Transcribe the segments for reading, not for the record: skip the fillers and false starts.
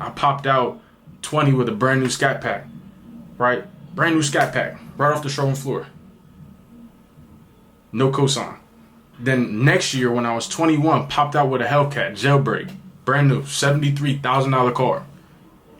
I popped out 20 with a brand new Scat Pack, right? Brand new Scat Pack, right off the showroom floor. No cosign. Then next year when I was 21, popped out with a Hellcat, jailbreak, brand new, $73,000 car,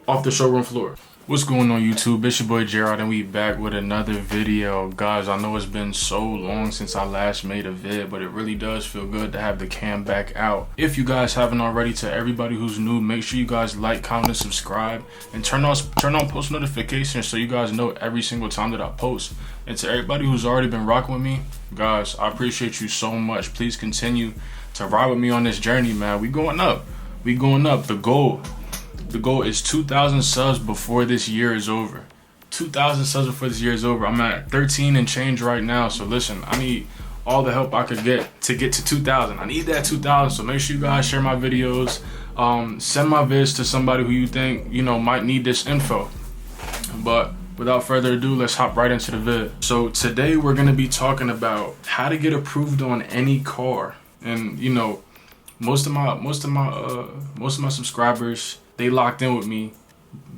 off the showroom floor. What's going on YouTube? It's your boy Gerald and we back with another video. Guys, I know it's been so long since I last made a vid, but it really does feel good to have the cam back out. If you guys haven't already, to everybody who's new, make sure you guys like, comment, and subscribe, and turn on post notifications so you guys know every single time that I post. And to everybody who's already been rocking with me, guys, I appreciate you so much. Please continue to ride with me on this journey, man. We going up. We going up. The goal is 2,000 subs before this year is over. 2,000 subs before this year is over. I'm at 13 and change right now. So listen, I need all the help I could get to 2,000. I need that 2,000. So make sure you guys share my videos. Send my vids to somebody who you think, might need this info. But without further ado, let's hop right into the vid. So today we're going to be talking about how to get approved on any car. And most of my subscribers, they locked in with me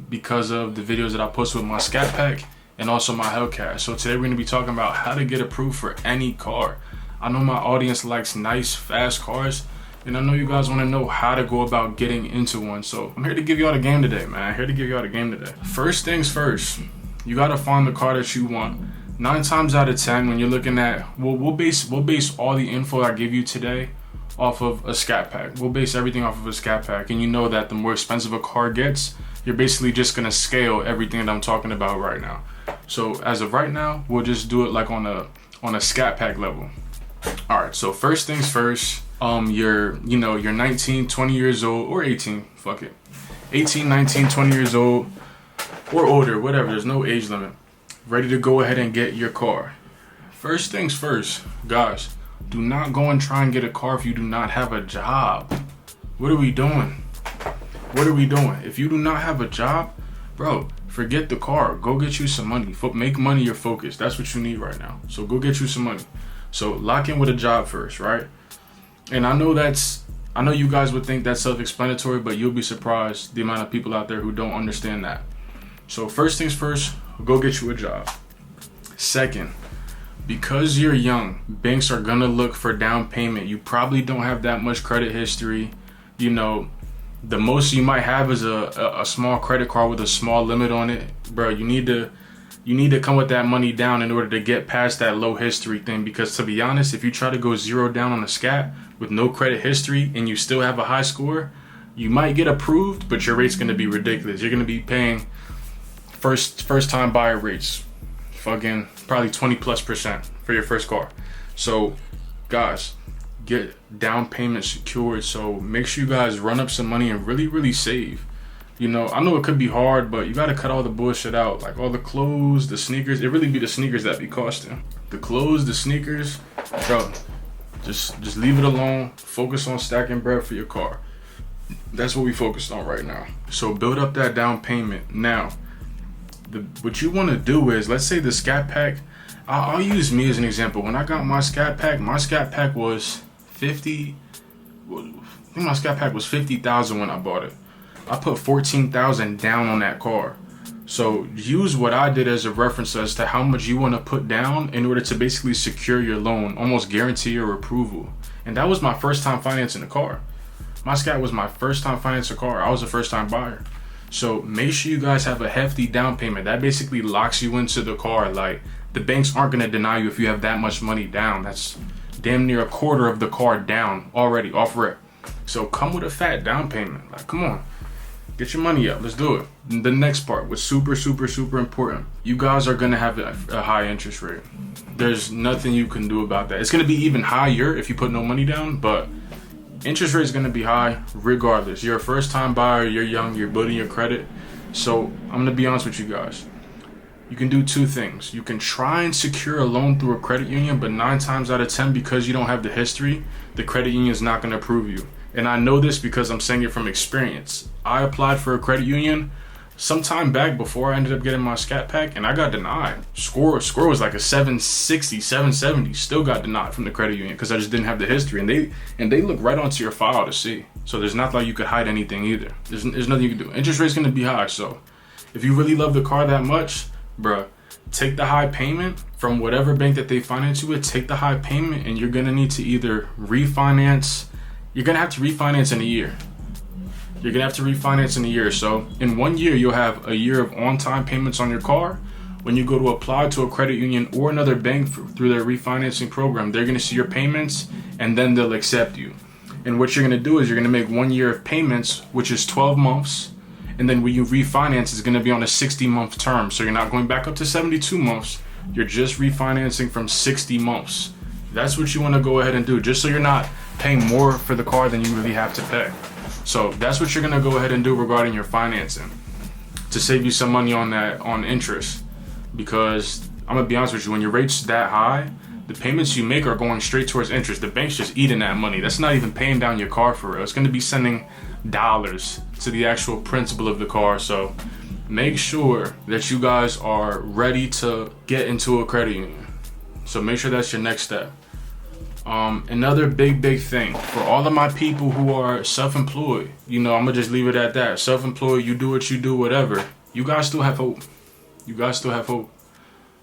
because of the videos that I posted with my Scat Pack and also my Hellcat. So today we're going to be talking about how to get approved for any car. I know my audience likes nice, fast cars, and I know you guys want to know how to go about getting into one. So I'm here to give y'all the game today, man. I'm here to give y'all the game today. First things first, you got to find the car that you want. 9 times out of 10, when you're looking at, we'll base all the info I give you today off of a Scat Pack. We'll base everything off of a Scat Pack, and you know that the more expensive a car gets, you're basically just gonna scale everything that I'm talking about right now. So as of right now, we'll just do it like on a Scat Pack level. All right, so first things first, you're 19, 20 years old, or 18, fuck it, 18, 19, 20 years old or older, whatever, there's no age limit, ready to go ahead and get your car. First things first, guys, do not go and try and get a car if you do not have a job. What are we doing? What are we doing? If you do not have a job, bro, forget the car. Go get you some money. Make money your focus. That's what you need right now. So go get you some money. So lock in with a job first, right? And I know you guys would think that's self-explanatory, but you'll be surprised the amount of people out there who don't understand that. So first things first, go get you a job. Second, because you're young, banks are gonna look for down payment. You probably don't have that much credit history. The most you might have is a small credit card with a small limit on it. Bro, you need to come with that money down in order to get past that low history thing. Because to be honest, if you try to go zero down on a Scat with no credit history and you still have a high score, you might get approved, but your rate's gonna be ridiculous. You're gonna be paying first time buyer rates. Fucking probably 20+% for your first car. So guys, get down payment secured. So make sure you guys run up some money and really save. I know it could be hard, but you got to cut all the bullshit out, like all the clothes, the sneakers. It really be the sneakers that be costing. The clothes, the sneakers, bro, just leave it alone. Focus on stacking bread for your car. That's what we focused on right now. So build up that down payment. Now what you want to do is, let's say the Scat Pack, I'll use me as an example. When I got my Scat Pack was 50, I think my Scat Pack was 50,000 when I bought it. I put 14,000 down on that car. So use what I did as a reference as to how much you want to put down in order to basically secure your loan, almost guarantee your approval. And that was my first time financing a car. My Scat was my first time financing a car. I was a first time buyer. So make sure you guys have a hefty down payment. That basically locks you into the car. Like, the banks aren't going to deny you if you have that much money down. That's damn near a quarter of the car down already off rip. So come with a fat down payment. Like, come on, get your money up. Let's do it. The next part was super important. You guys are going to have a high interest rate. There's nothing you can do about that. It's going to be even higher if you put no money down, but interest rate is going to be high regardless. You're a first time buyer, you're young, you're building your credit. So I'm going to be honest with you guys. You can do two things. You can try and secure a loan through a credit union, but 9 times out of 10, because you don't have the history, the credit union is not going to approve you. And I know this because I'm saying it from experience. I applied for a credit union. some time back before I ended up getting my Scat Pack, and I got denied. Score was like a 760, 770. Still got denied from the credit union because I just didn't have the history, and they look right onto your file to see. So there's not like you could hide anything either. There's nothing you can do. Interest rate's gonna be high, so if you really love the car that much, bruh, take the high payment from whatever bank that they finance you with. Take the high payment, and you're gonna need to either refinance. You're gonna have to refinance in a year. You're gonna have to refinance in a year. So in 1 year, you'll have a year of on-time payments on your car. When you go to apply to a credit union or another bank through their refinancing program, they're gonna see your payments, and then they'll accept you. And what you're gonna do is you're gonna make 1 year of payments, which is 12 months. And then when you refinance, it's gonna be on a 60-month term. So you're not going back up to 72 months. You're just refinancing from 60 months. That's what you wanna go ahead and do, just so you're not paying more for the car than you really have to pay. So that's what you're gonna go ahead and do regarding your financing to save you some money on interest. Because I'm gonna be honest with you, when your rate's that high, the payments you make are going straight towards interest. The bank's just eating that money. That's not even paying down your car for real. It's gonna be sending dollars to the actual principal of the car. So make sure that you guys are ready to get into a credit union. So make sure that's your next step. Another big thing for all of my people who are self-employed, I'm gonna just leave it at that. Self-employed, you do what you do, whatever. You guys still have hope. You guys still have hope.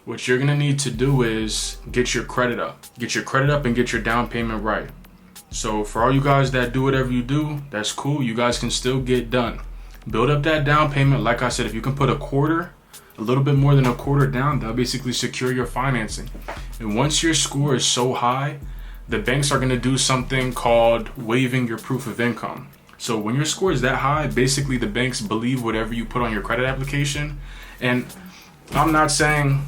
What you're gonna need to do is get your credit up. Get your credit up and get your down payment right. So for all you guys that do whatever you do, that's cool. You guys can still get done. Build up that down payment. Like I said, if you can put a little bit more than a quarter down, that'll basically secure your financing. And once your score is so high, the banks are gonna do something called waiving your proof of income. So when your score is that high, basically the banks believe whatever you put on your credit application. And I'm not saying,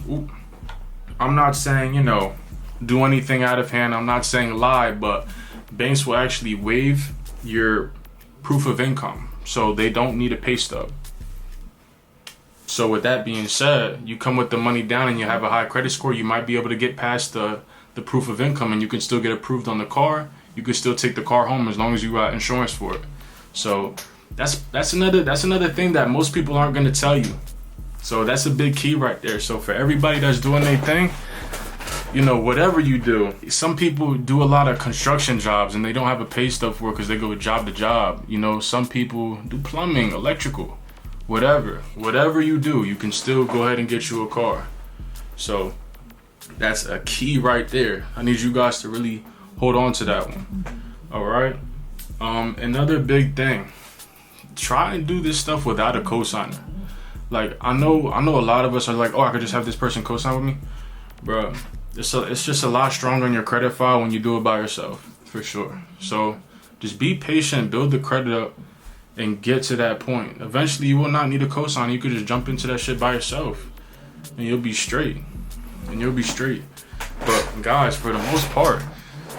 do anything out of hand. I'm not saying lie, but banks will actually waive your proof of income. So they don't need a pay stub. So with that being said, you come with the money down and you have a high credit score, you might be able to get past the proof of income, and you can still get approved on the car. You can still take the car home as long as you got insurance for it. So that's another thing that most people aren't going to tell you. So that's a big key right there. So for everybody that's doing their thing, whatever you do, some people do a lot of construction jobs and they don't have a pay stub for it because they go job to job. Some people do plumbing, electrical, whatever you do, you can still go ahead and get you a car. So that's a key right there. I need you guys to really hold on to that one. All right. Another big thing, try and do this stuff without a cosigner. Like I know a lot of us are like, oh, I could just have this person co-sign with me, bro. It's just a lot stronger on your credit file when you do it by yourself, for sure. So just be patient, build the credit up, and get to that point. Eventually, you will not need a cosign. You could just jump into that shit by yourself, and you'll be straight. But guys, for the most part,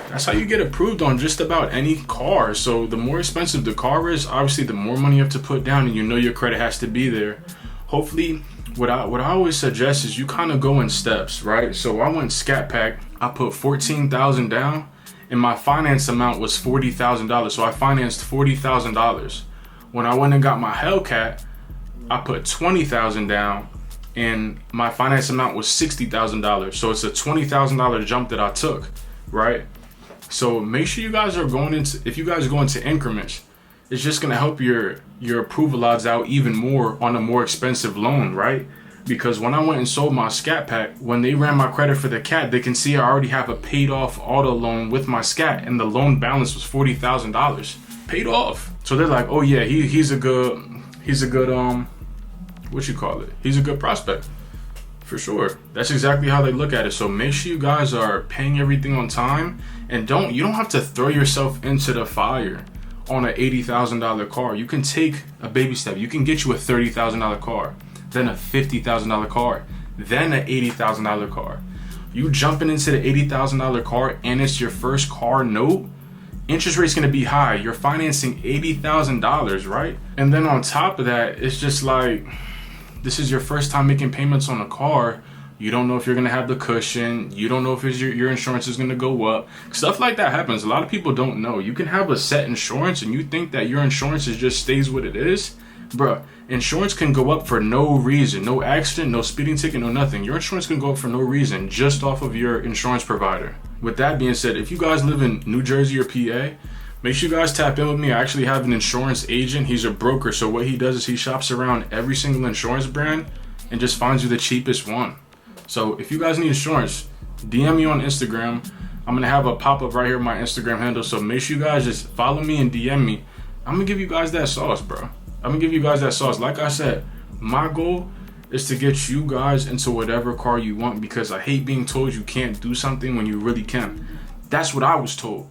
that's how you get approved on just about any car. So the more expensive the car is, obviously the more money you have to put down, and your credit has to be there. Hopefully, what I always suggest is you kind of go in steps, right? So I went Scat Pack, I put $14,000 down, and my finance amount was $40,000. So I financed $40,000. When I went and got my Hellcat, I put $20,000 down, and my finance amount was $60,000. So it's a $20,000 jump that I took, right? So make sure you guys are if you guys go into increments, it's just gonna help your approval odds out even more on a more expensive loan, right? Because when I went and sold my Scat Pack, when they ran my credit for the Cat, they can see I already have a paid off auto loan with my Scat, and the loan balance was $40,000 paid off. So they're like, oh yeah, he's a good he's a good prospect. For sure. That's exactly how they look at it. So make sure you guys are paying everything on time, and you don't have to throw yourself into the fire on an $80,000 car. You can take a baby step. You can get you a $30,000 car, then a $50,000 car, then an $80,000 car. You jumping into the $80,000 car and it's your first car note, interest rate's gonna be high. You're financing $80,000, right? And then on top of that, it's just like, this is your first time making payments on a car. You don't know if you're gonna have the cushion. You don't know if your insurance is gonna go up. Stuff like that happens. A lot of people don't know. You can have a set insurance and you think that your insurance just stays what it is. Bruh, insurance can go up for no reason. No accident, no speeding ticket, no nothing. Your insurance can go up for no reason just off of your insurance provider. With that being said, if you guys live in New Jersey or PA, make sure you guys tap in with me. I actually have an insurance agent. He's a broker. So what he does is he shops around every single insurance brand and just finds you the cheapest one. So if you guys need insurance, DM me on Instagram. I'm going to have a pop-up right here on my Instagram handle. So make sure you guys just follow me and DM me. I'm going to give you guys that sauce, bro. I'm going to give you guys that sauce. Like I said, my goal is to get you guys into whatever car you want, because I hate being told you can't do something when you really can. That's what I was told.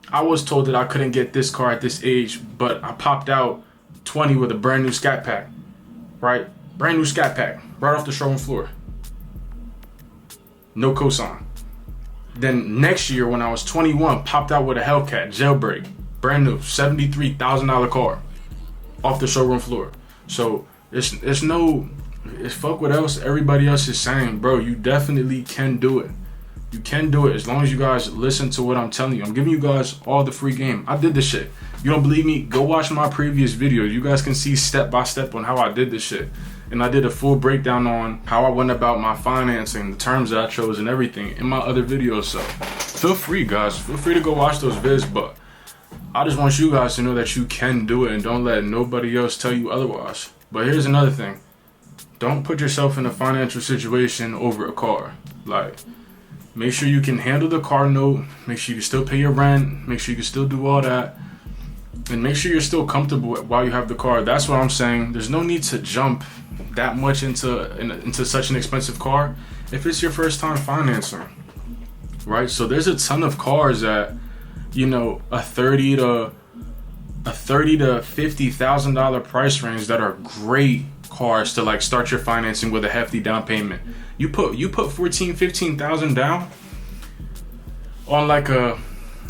I was told that I couldn't get this car at this age, but I popped out 20 with a brand new Scat Pack, right? Brand new Scat Pack, right off the showroom floor. No cosign. Then next year when I was 21, popped out with a Hellcat, jailbreak, brand new, $73,000 car, off the showroom floor. So it's fuck what else everybody else is saying, bro. You definitely can do it. You can do it as long as you guys listen to what I'm telling you. I'm giving you guys all the free game. I did this shit. You don't believe me? Go watch my previous videos. You guys can see step by step on how I did this shit. And I did a full breakdown on how I went about my financing, the terms that I chose and everything in my other videos. So feel free, guys. Feel free to go watch those vids. But I just want you guys to know that you can do it and don't let nobody else tell you otherwise. But here's another thing. Don't put yourself in a financial situation over a car. Like, make sure you can handle the car note. Make sure you can still pay your rent. Make sure you can still do all that. And make sure you're still comfortable while you have the car. That's what I'm saying. There's no need to jump that much into such an expensive car if it's your first time financing, right? So there's a ton of cars at, you know, a $30,000 to $50,000 price range that are great cars to like start your financing with a hefty down payment. You put 14, 15,000 down on like a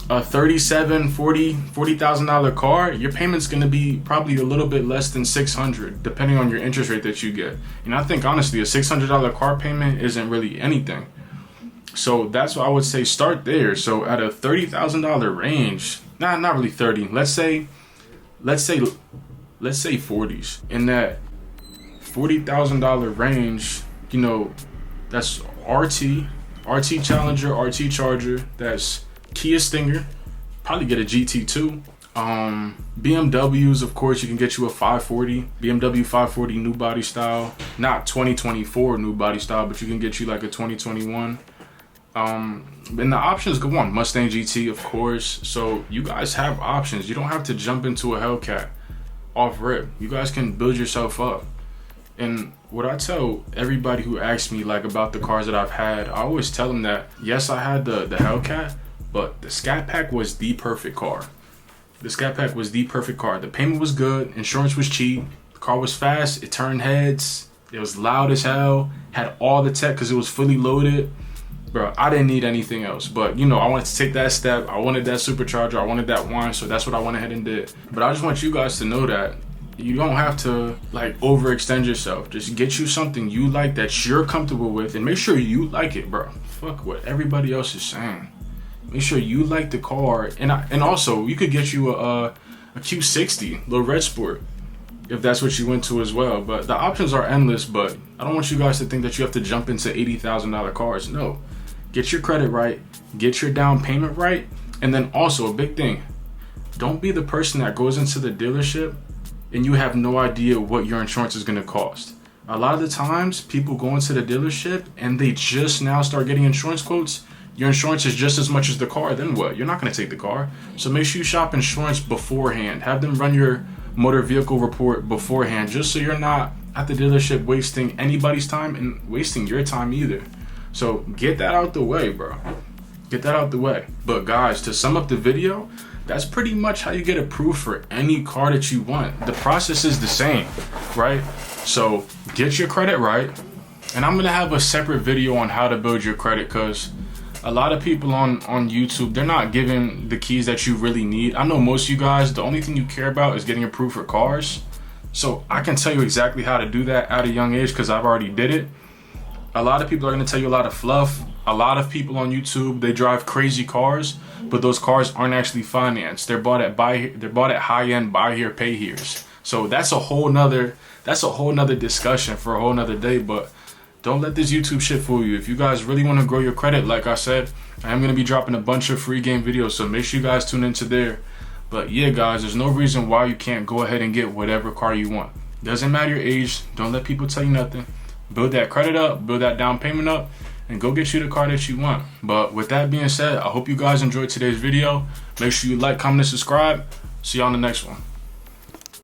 $40,000 car, your payment's gonna be probably a little bit less than $600, depending on your interest rate that you get. And I think honestly, a $600 car payment isn't really anything. So that's what I would say. Start there. So at a $30,000 range, not really 30. Let's say 40s. In that $40,000 range, you know, that's RT Challenger, RT Charger. That's Kia Stinger, probably get a GT2. BMWs, of course, you can get you a 540, BMW 540 new body style, not 2024 new body style, but you can get you like a 2021. And the options go on. Mustang GT, of course. So you guys have options. You don't have to jump into a Hellcat off rip. You guys can build yourself up. And what I tell everybody who asks me like about the cars that I've had, I always tell them that yes, I had the Hellcat, but the Scat Pack was the perfect car. The Scat Pack was the perfect car. The payment was good. Insurance was cheap. The car was fast. It turned heads. It was loud as hell. Had all the tech because it was fully loaded. Bro, I didn't need anything else. But, you know, I wanted to take that step. I wanted that supercharger. I wanted that wine. So that's what I went ahead and did. But I just want you guys to know that you don't have to, like, overextend yourself. Just get you something you like that you're comfortable with. And make sure you like it, bro. Fuck what everybody else is saying. Make sure you like the car, and also you could get you a Q60, little red sport, if that's what you went to as well. But the options are endless. But I don't want you guys to think that you have to jump into $80,000 cars. No, get your credit right, get your down payment right, and then also a big thing: don't be the person that goes into the dealership and you have no idea what your insurance is going to cost. A lot of the times, people go into the dealership and they just now start getting insurance quotes. Your insurance is just as much as the car, then what? You're not going to take the car. So make sure you shop insurance beforehand. Have them run your motor vehicle report beforehand, just so you're not at the dealership wasting anybody's time and wasting your time either. So get that out the way, bro. Get that out the way. But guys, to sum up the video, that's pretty much how you get approved for any car that you want. The process is the same, right? So get your credit right. And I'm going to have a separate video on how to build your credit, because a lot of people on YouTube, they're not giving the keys that you really need. I know most of you guys, the only thing you care about is getting approved for cars. So I can tell you exactly how to do that at a young age because I've already did it. A lot of people are going to tell you a lot of fluff. A lot of people on YouTube, they drive crazy cars, but those cars aren't actually financed. They're bought at high-end buy here, pay here's. So that's a whole nother discussion for a whole nother day. But don't let this YouTube shit fool you. If you guys really want to grow your credit, like I said, I am going to be dropping a bunch of free game videos, so make sure you guys tune into there. But yeah, guys, there's no reason why you can't go ahead and get whatever car you want. Doesn't matter your age. Don't let people tell you nothing. Build that credit up, build that down payment up, and go get you the car that you want. But with that being said, I hope you guys enjoyed today's video. Make sure you like, comment, and subscribe. See you on the next one.